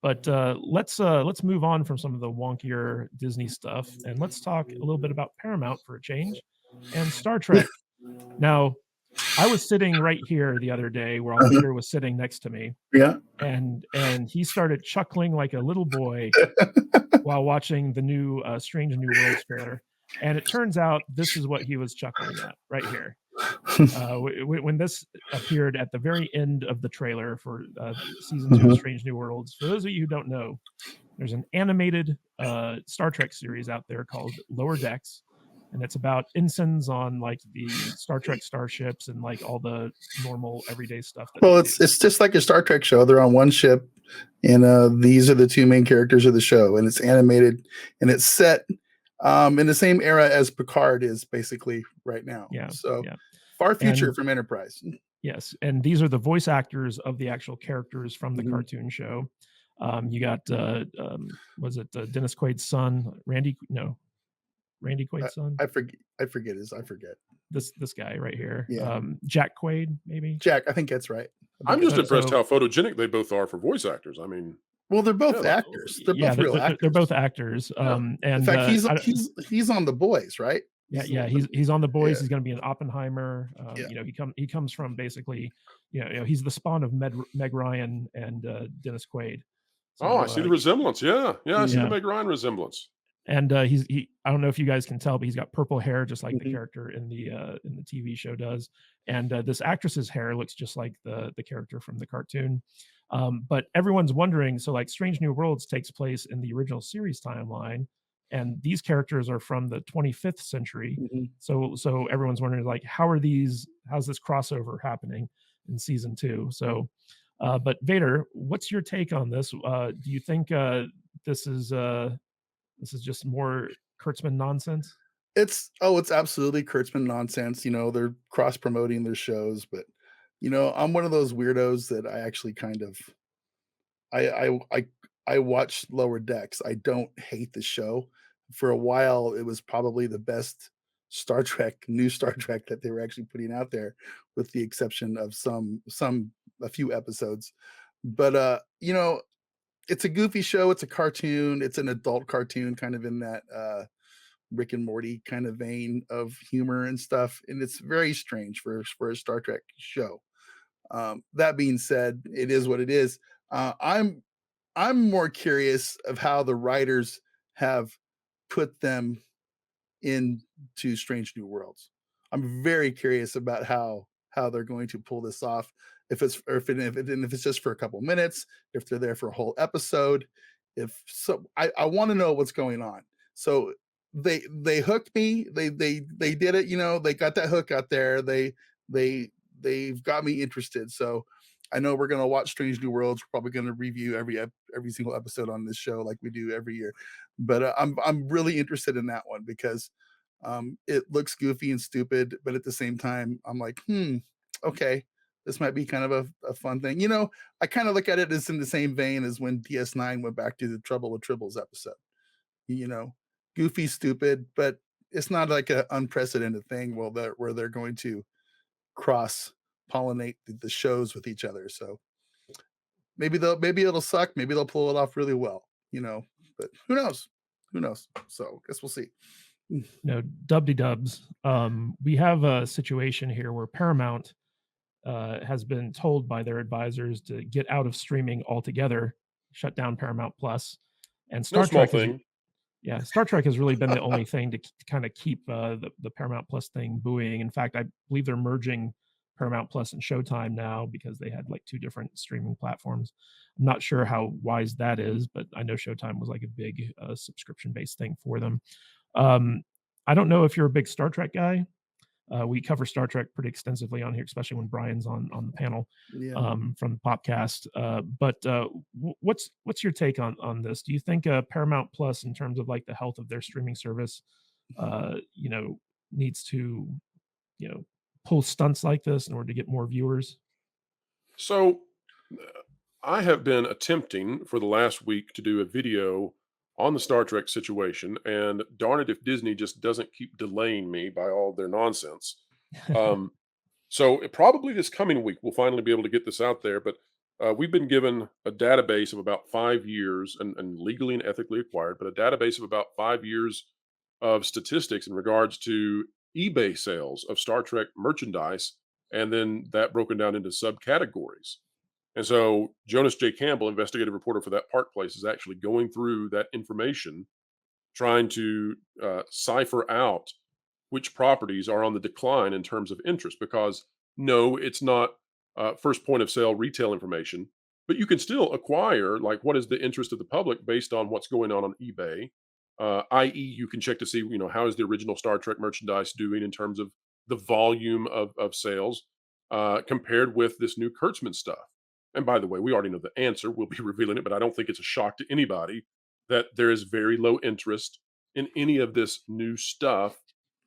But let's move on from some of the wonkier Disney stuff, and let's talk a little bit about Paramount for a change, and Star Trek. Now, I was sitting right here the other day while Uh-huh. Vader was sitting next to me, Yeah. and he started chuckling like a little boy while watching the new Strange New Worlds trailer. And it turns out this is what he was chuckling at right here. When this appeared at the very end of the trailer for season two of Mhm. Strange New Worlds, for those of you who don't know, there's an animated Star Trek series out there called Lower Decks, and it's about ensigns on like the Star Trek starships and like all the normal everyday stuff that they Well, do. it's just like a Star Trek show. They're on one ship, and these are the two main characters of the show, and it's animated, and it's set in the same era as Picard is basically right now. Yeah, So yeah, far future and from Enterprise. yes, and these are the voice actors of the actual characters from the Mhm. cartoon show. You got was it Dennis Quaid's son, Randy? No, Randy I, Quaid's son. I forget. I forget. This guy right here, Yeah, Jack Quaid, maybe. Jack. I think that's right. I think I'm that's just So, right. impressed so how photogenic they both are for voice actors. I mean, Well, they're yeah, both like, actors. They're yeah, both real they're both actors. actors. yeah. In And fact, I, he's on The Boys, right? yeah, He's yeah, the, he's on the boys. yeah, He's going to be in Oppenheimer. yeah. You know, he comes from basically, he's the spawn of Meg Ryan and Dennis Quaid. Oh, I So see the resemblance. Yeah, yeah, I see the yeah, Mhm. Meg Ryan resemblance. and he I don't know if you guys can tell, but he's got purple hair just like the Mhm. character in the TV show does. And this actress's hair looks just like the character from the cartoon. But everyone's wondering, so like Strange New Worlds takes place in the original series timeline, and these characters are from the 25th century. Mhm. So everyone's wondering like how's this crossover happening in season two? So but Vader, what's your take on this? Do you think this is this is just more Kurtzman nonsense? It's absolutely Kurtzman nonsense. They're cross promoting their shows, but I'm one of those weirdos that I actually kind of I I I I watch Lower Decks. I don't hate the show. For a while, it was probably the best Star Trek, new Star Trek that they were actually putting out there, with the exception of a few episodes. But it's a goofy show. It's a cartoon. It's an adult cartoon, kind of in that Rick and Morty kind of vein of humor and stuff, and it's very strange for a Star Trek show. That being said, it is what it is. I'm more curious of how the writers have put them into Strange New Worlds. I'm very curious about how they're going to pull this off. If it's just for a couple minutes, if they're there for a whole episode, if so, I want to know what's going on. So they hooked me. They did it. They got that hook out there. They they've got me interested. So I know we're gonna watch Strange New Worlds. We're probably gonna review every single episode on this show like we do every year. But I'm really interested in that one because it looks goofy and stupid, but at the same time, I'm like, okay, this might be kind of a fun thing. I kind of look at it as in the same vein as when DS9 went back to the Trouble with Tribbles episode. You know, Goofy, stupid, but it's not like an unprecedented thing. Well, where they're going to cross pollinate the shows with each other. So maybe it'll suck. Maybe they'll pull it off really well. But who knows? Who knows? So I guess we'll see. No, dubdy dubs. We have a situation here where Paramount has been told by their advisors to get out of streaming altogether, shut down Paramount Plus, and No Star small Trek is thing. yeah, Star Trek has really been the only thing to kind of keep the Paramount Plus thing buoying. In fact, I believe they're merging Paramount Plus and Showtime now because they had like two different streaming platforms. I'm not sure how wise that is, but I know Showtime was like a big subscription based thing for them. Um, I don't know if you're a big Star Trek guy. We cover Star Trek pretty extensively on here, especially when Brian's on the panel Yeah. from the podcast. But what's your take on this? Do you think Paramount Plus, in terms of like the health of their streaming service, needs to you know pull stunts like this in order to get more viewers? So I have been attempting for the last week to do a video on the Star Trek situation, and darn it if Disney just doesn't keep delaying me by all their nonsense. Um, so probably this coming week we'll finally be able to get this out there. But we've been given a database of about 5 years and legally and ethically acquired, but a database of about 5 years of statistics in regards to eBay sales of Star Trek merchandise, and then that broken down into subcategories. And so Jonas J. Campbell, investigative reporter for that Park Place, is actually going through that information, trying to cipher out which properties are on the decline in terms of interest. Because no, it's not first point of sale retail information, but you can still acquire like what is the interest of the public based on what's going on eBay. I.e., you can check to see how is the original Star Trek merchandise doing in terms of the volume of sales compared with this new Kurtzman stuff. And by the way, we already know the answer. We'll be revealing it, but I don't think it's a shock to anybody that there is very low interest in any of this new stuff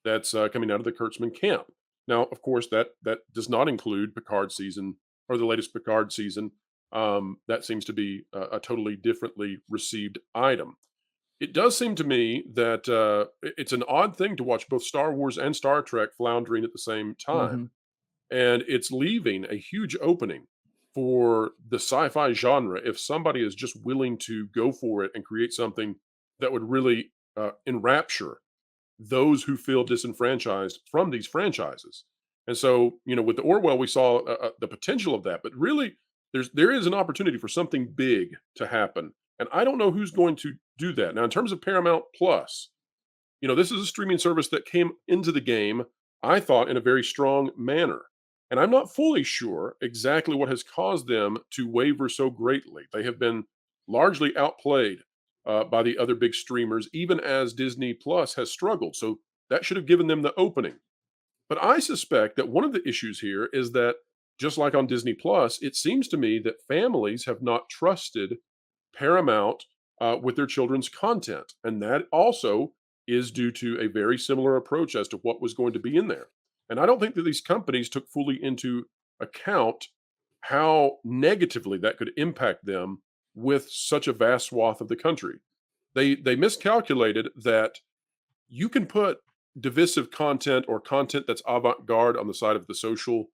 that's coming out of the Kurtzman camp. Now, of course, that does not include Picard season or the latest Picard season. That seems to be a totally differently received item. It does seem to me that it's an odd thing to watch both Star Wars and Star Trek floundering at the same time, Hmm. and it's leaving a huge opening for the sci-fi genre if somebody is just willing to go for it and create something that would really enrapture those who feel disenfranchised from these franchises. And so, with the Orwell, we saw the potential of that, but really, there is an opportunity for something big to happen, and I don't know who's going to do that. Now, in terms of Paramount Plus, this is a streaming service that came into the game, I thought, in a very strong manner. And I'm not fully sure exactly what has caused them to waver so greatly. They have been largely outplayed by the other big streamers, even as Disney Plus has struggled. So that should have given them the opening. But I suspect that one of the issues here is that, just like on Disney Plus, it seems to me that families have not trusted Paramount with their children's content. And that also is due to a very similar approach as to what was going to be in there. And I don't think that these companies took fully into account how negatively that could impact them with such a vast swath of the country. They miscalculated that you can put divisive content or content that's avant-garde on the side of the social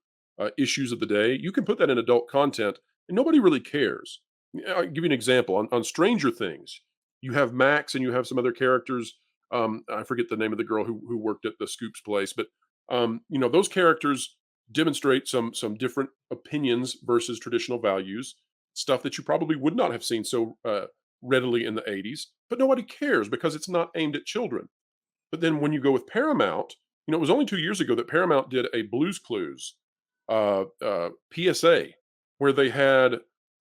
issues of the day. You can put that in adult content, and nobody really cares. I'll give you an example. On Stranger Things, you have Max and you have some other characters. I forget the name of the girl who worked at the Scoops place, but those characters demonstrate some different opinions versus traditional values, stuff that you probably would not have seen so readily in the 80s. But nobody cares because it's not aimed at children. But then when you go with Paramount, it was only 2 years ago that Paramount did a Blues Clues PSA where they had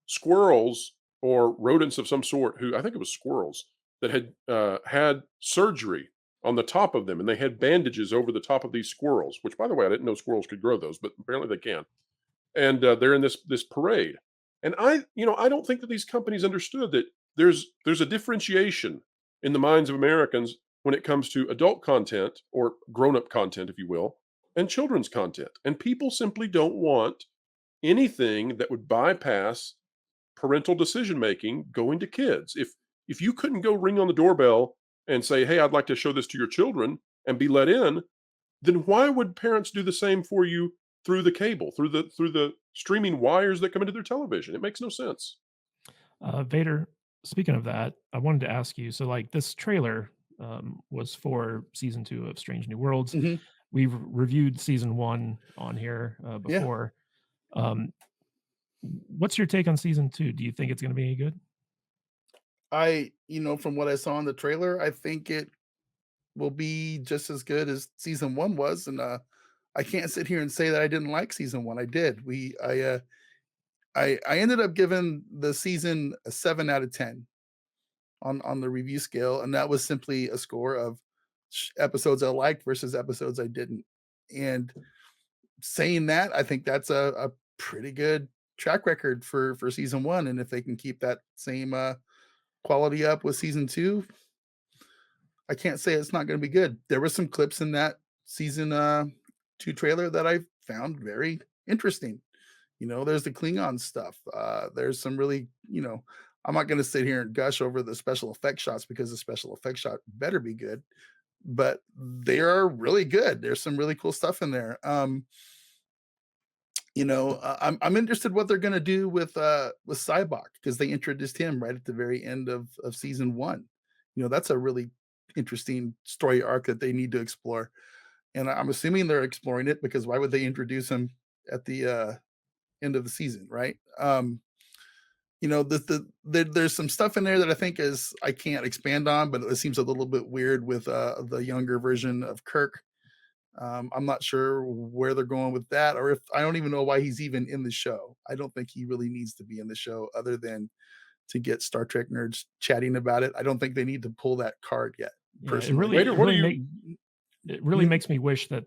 squirrels or rodents of some sort who, I think it was squirrels, that had surgery on the top of them, and they had bandages over the top of these squirrels. Which, by the way, I didn't know squirrels could grow those, but apparently they can. And they're in this parade. And I don't think that these companies understood that there's a differentiation in the minds of Americans when it comes to adult content or grown-up content, if you will, and children's content. And people simply don't want anything that would bypass parental decision making going to kids. If you couldn't go ring on the doorbell and say, "Hey, I'd like to show this to your children," and be let in, then why would parents do the same for you through the cable, through the streaming wires that come into their television? It makes no sense. Vader, speaking of that, I wanted to ask you. So, like, this trailer was for season 2 of Strange New Worlds. Hmm. We've reviewed season 1 on here Yeah. before. Um, what's your take on season 2? Do you think it's going to be any good? From what I saw in the trailer, I think it will be just as good as season one was. And I can't sit here and say that I didn't like season one. I did. I ended up giving the season a 7 out of 10 on the review scale, and that was simply a score of episodes I liked versus episodes I didn't. And saying that, I think that's a pretty good track record for season one. And if they can keep that same quality up with season two, I can't say it's not going to be good. There were some clips in that season two trailer that I found very interesting. There's the Klingon stuff. There's some really, I'm not going to sit here and gush over the special effect shots because the special effect shot better be good, but they are really good. There's some really cool stuff in there. I'm interested what they're gonna do with Cybok because they introduced him right at the very end of season one. That's a really interesting story arc that they need to explore, and I'm assuming they're exploring it because why would they introduce him at the end of the season, right? There's some stuff in there that I think is I can't expand on, but it seems a little bit weird with the younger version of Kirk. I'm not sure where they're going with that, or if I don't even know why he's even in the show. I don't think he really needs to be in the show other than to get Star Trek nerds chatting about it. I don't think they need to pull that card yet, Yeah, personally. Waiter, what do you? it really Mhm. makes me wish that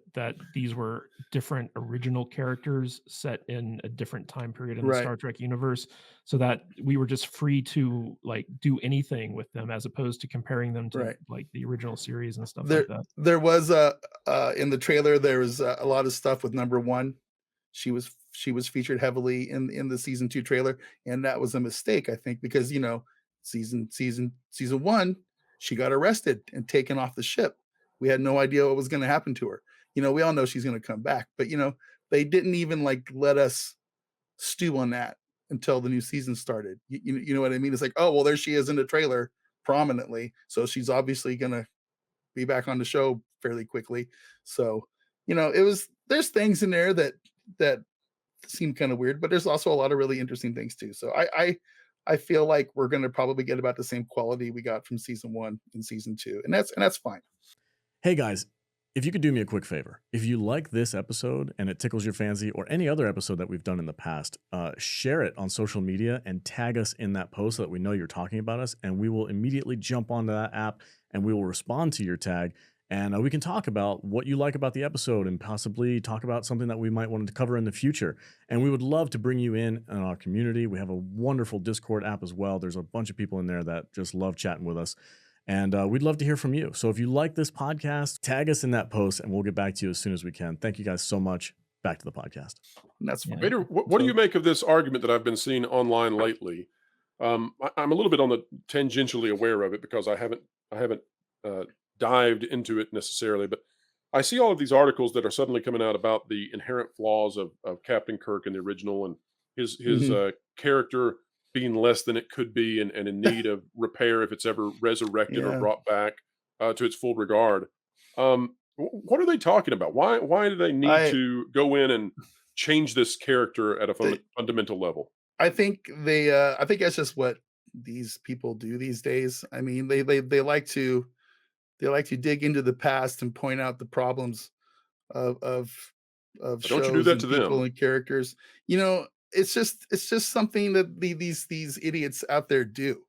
these were different original characters set in a different time period in the Right, Star Trek universe, so that we were just free to like do anything with them as opposed to comparing them to right. like the original series and stuff like There that. there was in the trailer, there was a lot of stuff with number 1. She was featured heavily in the season 2 trailer, and that was a mistake, I think, because, season 1, she got arrested and taken off the ship. We had no idea what was gonna happen to her. We all know she's gonna come back, but, they didn't even, like, let us stew on that until the new season started. You know what I mean? It's like, "Oh, well, there she is in the trailer prominently, so she's obviously gonna be back on the show fairly quickly." So, there's things in there that seem kind of weird, but there's also a lot of really interesting things too. So I feel like we're gonna probably get about the same quality we got from season one and season two. And that's fine. Hey guys, if you could do me a quick favor, if you like this episode and it tickles your fancy or any other episode that we've done in the past, share it on social media and tag us in that post so that we know you're talking about us. And we will immediately jump onto that app and we will respond to your tag. And we can talk about what you like about the episode and possibly talk about something that we might want to cover in the future. And we would love to bring you in our community. We have a wonderful Discord app as well. There's a bunch of people in there that just love chatting with us. And we'd love to hear from you. So if you like this podcast, tag us in that post and we'll get back to you as soon as we can. Thank you guys so much. Back to the podcast. And that's Yeah. fine. Vader, what do So you make of this argument that I've been seeing online lately? I'm a little bit on the tangentially aware of it because I haven't uh, dived into it necessarily, but I see all of these articles that are suddenly coming out about the inherent flaws of Captain Kirk in the original and his mhm. character being less than it could be and in need of repair if it's ever resurrected or Yeah. brought back to its full regard. What are they talking about? Why do they need I to go in and change this character at a they, fundamental level? I think that's just what these people do these days. I mean, they like to dig into the past and point out the problems of of of Don't you do shows that and to people them? and characters. It's just something that these idiots out there do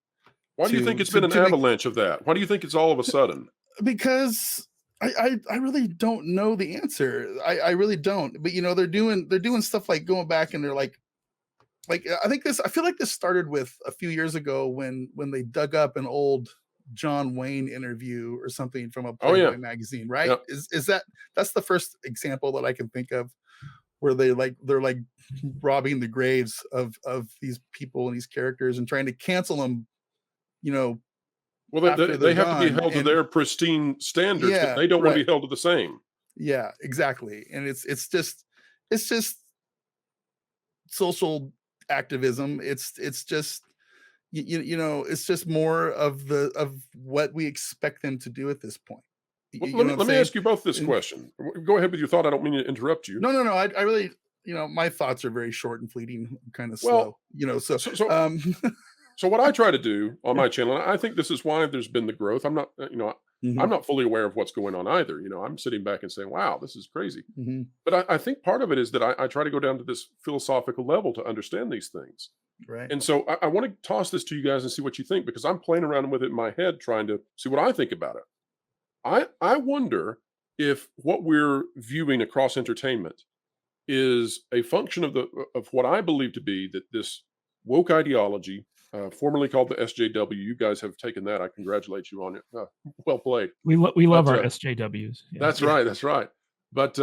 Why do you think to it's to been an to make avalanche of that? Why do you think it's all of a sudden? because I really don't know the answer. I really don't. But they're doing stuff like going back and they're like I feel like this started with a few years ago when they dug up an old John Wayne interview or something from a Oh yeah, Playboy magazine, right? yeah. Is that's the first example that I can think of where they're like robbing the graves of these people and these characters and trying to cancel them, you know, Well, after they're they have to be gone. held to And their pristine standards, but yeah, they don't want to right. be held to the same. Yeah, exactly. And it's just social activism. It's just it's just more of what we expect them to do at this point. You, Well, you know what I'm let me saying? ask you both this And question. Go ahead with your thought. I don't mean to interrupt you. no, no, no. I really, my thoughts are very short and fleeting, kind of Well, slow. So so so um, So what I try to do on my channel, and I think this is why there's been the growth. I'm not, I'm mhm, not fully aware of what's going on either. I'm sitting back and saying, "Wow, this is crazy." mhm, But I think part of it is that I try to go down to this philosophical level to understand these things. right. And so I want to toss this to you guys and see what you think because I'm playing around with it in my head, trying to see what I think about it. I wonder if what we're viewing across entertainment is a function of what I believe to be that this woke ideology, formerly called the SJW. You guys have taken that. I congratulate you on it. Well played. We love But our SJWs. Yeah. that's Yeah, right. That's right. But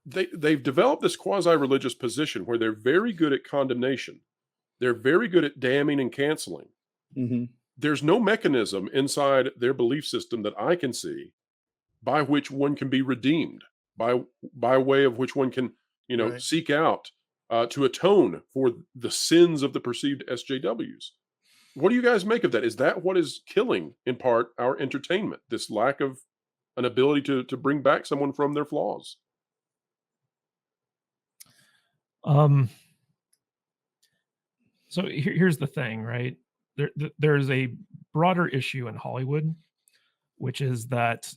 they've developed this quasi religious position where they're very good at condemnation. They're very good at damning and canceling. mhm, There's no mechanism inside their belief system that I can see by which one can be redeemed, by way of which one can, Right. seek out to atone for the sins of the perceived SJWs. What do you guys make of that? Is that what is killing, in part, our entertainment? This lack of an ability to bring back someone from their flaws? Um, so here's the thing, right? There's a broader issue in Hollywood, which is that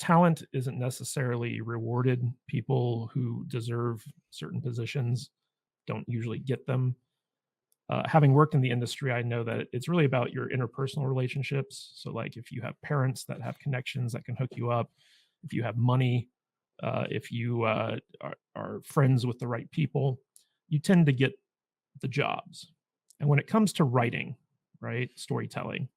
talent isn't necessarily rewarded. People who deserve certain positions don't usually get them. Having worked in the industry, I know that it's really about your interpersonal relationships. So, like, if you have parents that have connections that can hook you up, if you have money, if you are friends with the right people, you tend to get the jobs. And when it comes to writing, right, storytelling,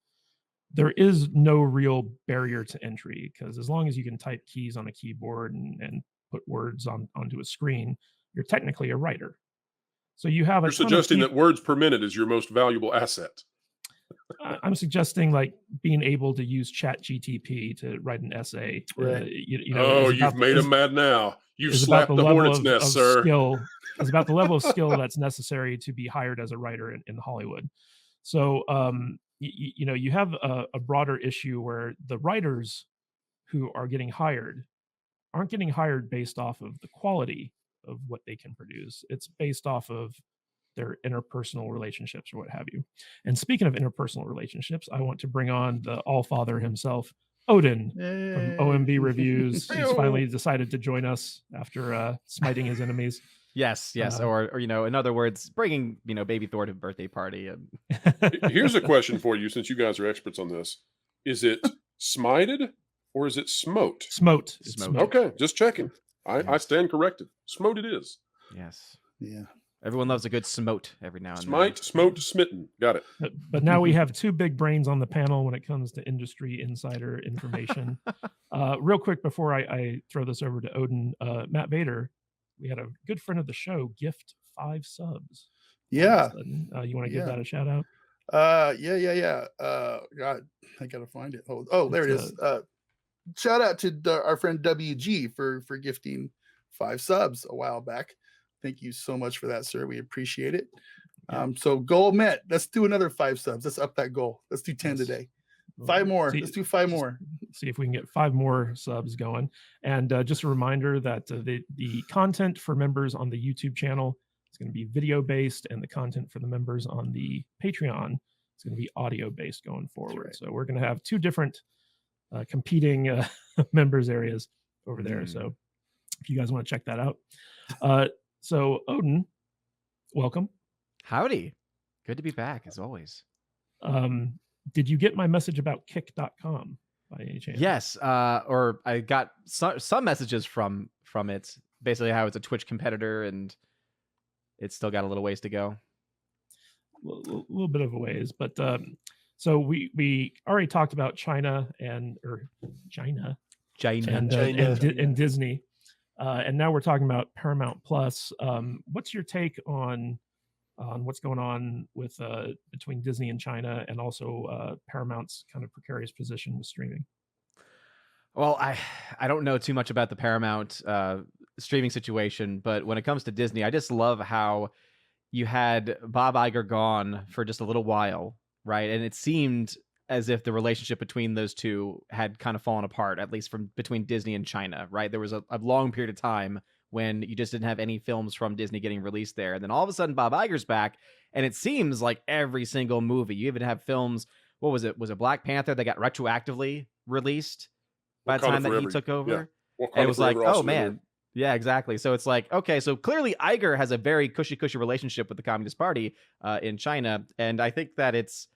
there is no real barrier to entry, because as long as you can type keys on a keyboard and put words onto a screen, you're technically a writer. So you have a You're ton of suggesting that people. words per minute is your most valuable asset. I'm suggesting, like, being able to use Chat GTP to write an essay. Right. Oh, you've made him mad now. You've is about slapped the the level hornet's nest, of sir. skill is about the level of skill that's necessary to be hired as a writer in Hollywood. So you have a broader issue where the writers who are getting hired aren't getting hired based off of the quality of what they can produce. It's based off of their interpersonal relationships or what have you. And speaking of interpersonal relationships, I want to bring on the All Father himself, Odin from OMB Reviews. He's finally decided to join us after smiting his enemies. Yes, or in other words, bringing baby Thor to a birthday party. Here's a question for you, since you guys are experts on this: is it smited or is it smote? Smote. It's Smote. smote. Okay, just checking. I Yes. stand corrected. Smote it is. Yes, Yeah. everyone loves a good smote every now and Smite, smote, smitten. Got it. But now we have two big brains on the panel when it comes to industry insider information. Real quick before I throw this over to Odin, Matt Bader, we had a good friend of the show gift 5 subs. Yeah. You want to give Yeah. that a shout out? Yeah. God, I gotta find it. Oh, there it is. Shout out to our friend WG for gifting 5 subs a while back. Thank you so much for that, sir. We appreciate it. So goal met. Let's do another 5 subs. Let's up that goal. Let's do 10 today. 5 more. Let's do 5 more. See if we can get 5 more subs going. And just a reminder that the content for members on the YouTube channel is going to be video based, and the content for the members on the Patreon is going to be audio based going forward. right. So we're going to have 2 different competing members areas over there. So if you guys want to check that out. So Odin, welcome. Howdy. Good to be back, as always. Did you get my message about kick.com by any chance? Yes, or I got some messages from it, basically how it's a Twitch competitor and it's still got a little ways to go. A little bit of a ways, but so we already talked about China and Disney, and now we're talking about Paramount Plus. What's your take on what's going on with between Disney and China, and also Paramount's kind of precarious position with streaming? Well, I don't know too much about the Paramount streaming situation, but when it comes to Disney, I just love how you had Bob Iger gone for just a little while, right? And it seemed as if the relationship between those two had kind of fallen apart, at least from between Disney and China, right? There was a long period of time when you just didn't have any films from Disney getting released there. And then all of a sudden Bob Iger's back, and it seems like every single movie, you even have films, what was it? Was it Black Panther that got retroactively released by the time that he took over? Yeah. And it was like, oh man. Yeah, exactly. So it's like, okay, so clearly Iger has a very cushy relationship with the Communist Party in China. And I think that it's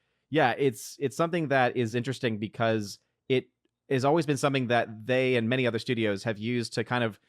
something that is interesting because it has always been something that they and many other studios have used to kind of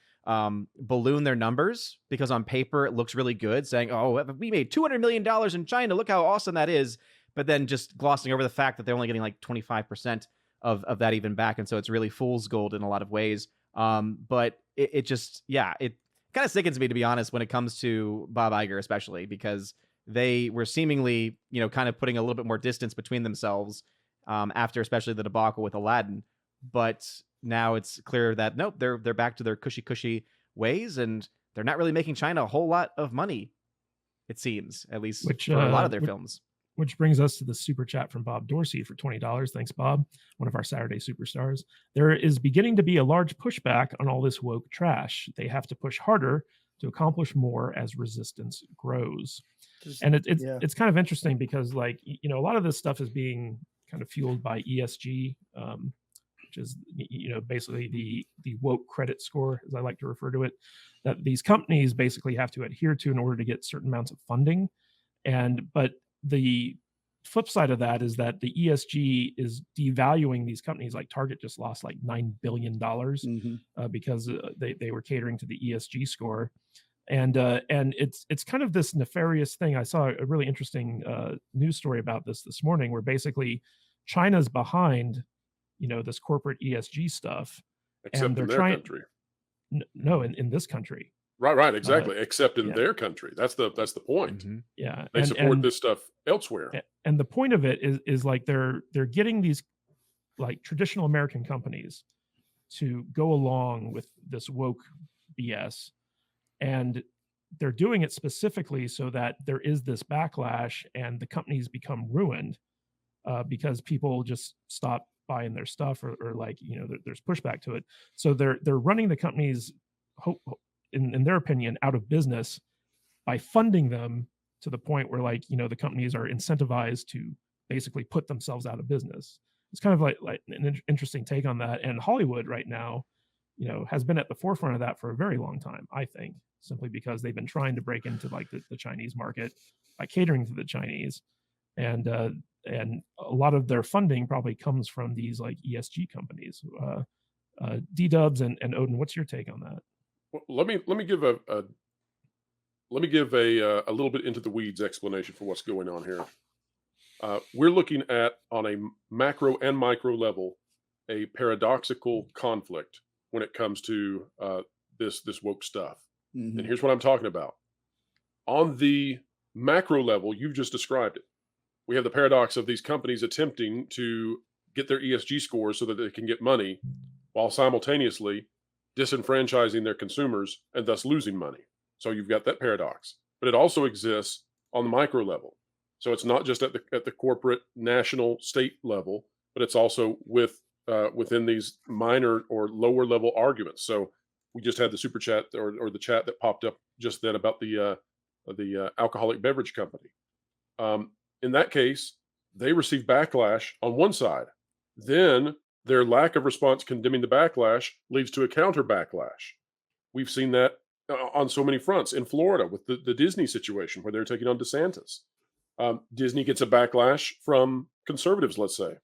balloon their numbers, because on paper it looks really good, saying, oh, we made $200 million in China, look how awesome that is, but then just glossing over the fact that they're only getting like 25% of that even back, and so it's really fool's gold in a lot of ways. But it just, it kind of sickens me, to be honest, when it comes to Bob Iger, especially because they were seemingly, kind of putting a little bit more distance between themselves after especially the debacle with Aladdin. But now it's clear that nope, they're back to their cushy ways, and they're not really making China a whole lot of money, it seems, at least Which for a lot of their which, films. which brings us to the super chat from Bob Dorsey for $20. Thanks, Bob, one of our Saturday superstars. There is beginning to be a large pushback on all this woke trash. They have to push harder to accomplish more as resistance grows. And it's kind of interesting because, like, a lot of this stuff is being kind of fueled by ESG, which is basically the woke credit score, as I like to refer to it, that these companies basically have to adhere to in order to get certain amounts of funding. But the flip side of that is that the ESG is devaluing these companies. Like Target just lost like $9 billion because they were catering to the ESG score. And it's kind of this nefarious thing. I saw a really interesting news story about this morning, where basically China's behind, this corporate ESG stuff, Except and they're in their trying. country. No, in this country. Right, exactly. Except in yeah. their country. That's the point. Yeah, They support this stuff elsewhere. And the point of it is like they're getting these like traditional American companies to go along with this woke BS, and they're doing it specifically so that there is this backlash and the companies become ruined because people just stop buying their stuff, or like there's pushback to it. So they're running the companies, in their opinion, out of business by funding them to the point where, like, the companies are incentivized to basically put themselves out of business. It's kind of like an interesting take on that. And Hollywood right now, has been at the forefront of that for a very long time, I think, simply because they've been trying to break into like the Chinese market by catering to the Chinese. And a lot of their funding probably comes from these like ESG companies. D-Dubs and Odin, what's your take on that? Well, let me give a little bit into the weeds explanation for what's going on here. We're looking at, on a macro and micro level, a paradoxical conflict when it comes to this woke stuff. And here's what I'm talking about. On the macro level, you've just described it. We have the paradox of these companies attempting to get their ESG scores so that they can get money, while simultaneously disenfranchising their consumers and thus losing money. So you've got that paradox. But it also exists on the micro level. So it's not just at the corporate, national, state level, but it's also within these minor or lower level arguments. So we just had the super chat or the chat that popped up just then about the alcoholic beverage company. In that case, they receive backlash on one side. Then their lack of response condemning the backlash leads to a counter backlash. We've seen that on so many fronts. In Florida with the Disney situation, where they're taking on DeSantis. Disney gets a backlash from conservatives, let's say.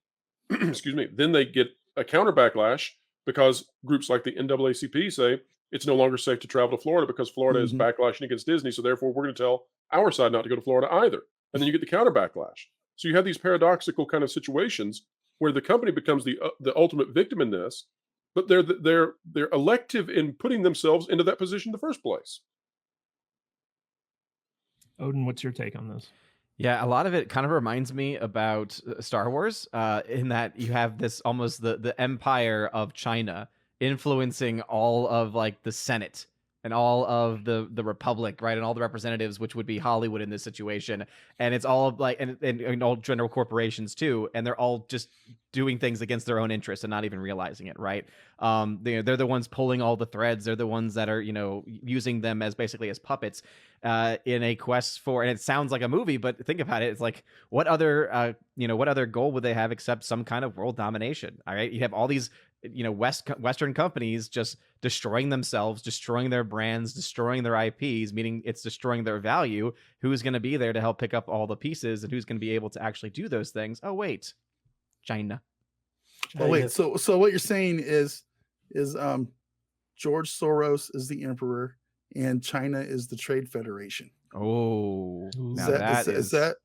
Excuse me. Then they get a counter backlash because groups like the NAACP say it's no longer safe to travel to Florida because Florida is backlashing against Disney. So therefore, we're going to tell our side not to go to Florida either. And then you get the counter backlash. So you have these paradoxical kind of situations where the company becomes the ultimate victim in this, but they're elective in putting themselves into that position in the first place. Odin, what's your take on this? Yeah, a lot of it kind of reminds me about Star Wars, in that you have this almost the empire of China influencing all of like the Senate and all of the Republic, right, and all the representatives, which would be Hollywood in this situation, and it's all like and all general corporations too, and they're all just doing things against their own interests and not even realizing it, right? They're the ones pulling all the threads. They're the ones that are using them as basically as puppets in a quest for. And it sounds like a movie, but think about it. It's like what other what other goal would they have except some kind of world domination? All right, you have all these Western companies just destroying themselves, destroying their brands, destroying their IPs, meaning it's destroying their value. Who's going to be there to help pick up all the pieces, and who's going to be able to actually do those things? Oh wait, China. Oh wait, so what you're saying is George Soros is the emperor and China is the trade federation. Oh, is that?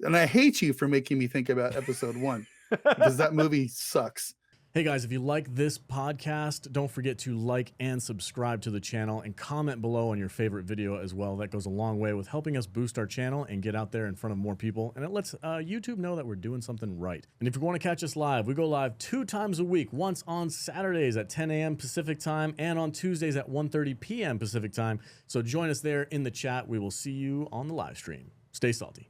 And I hate you for making me think about episode 1 because that movie sucks. Hey guys, if you like this podcast, don't forget to like and subscribe to the channel and comment below on your favorite video as well. That goes a long way with helping us boost our channel and get out there in front of more people. And it lets YouTube know that we're doing something right. And if you want to catch us live, we go live 2 times a week, once on Saturdays at 10 a.m. Pacific time and on Tuesdays at 1:30 p.m. Pacific time. So join us there in the chat. We will see you on the live stream. Stay salty.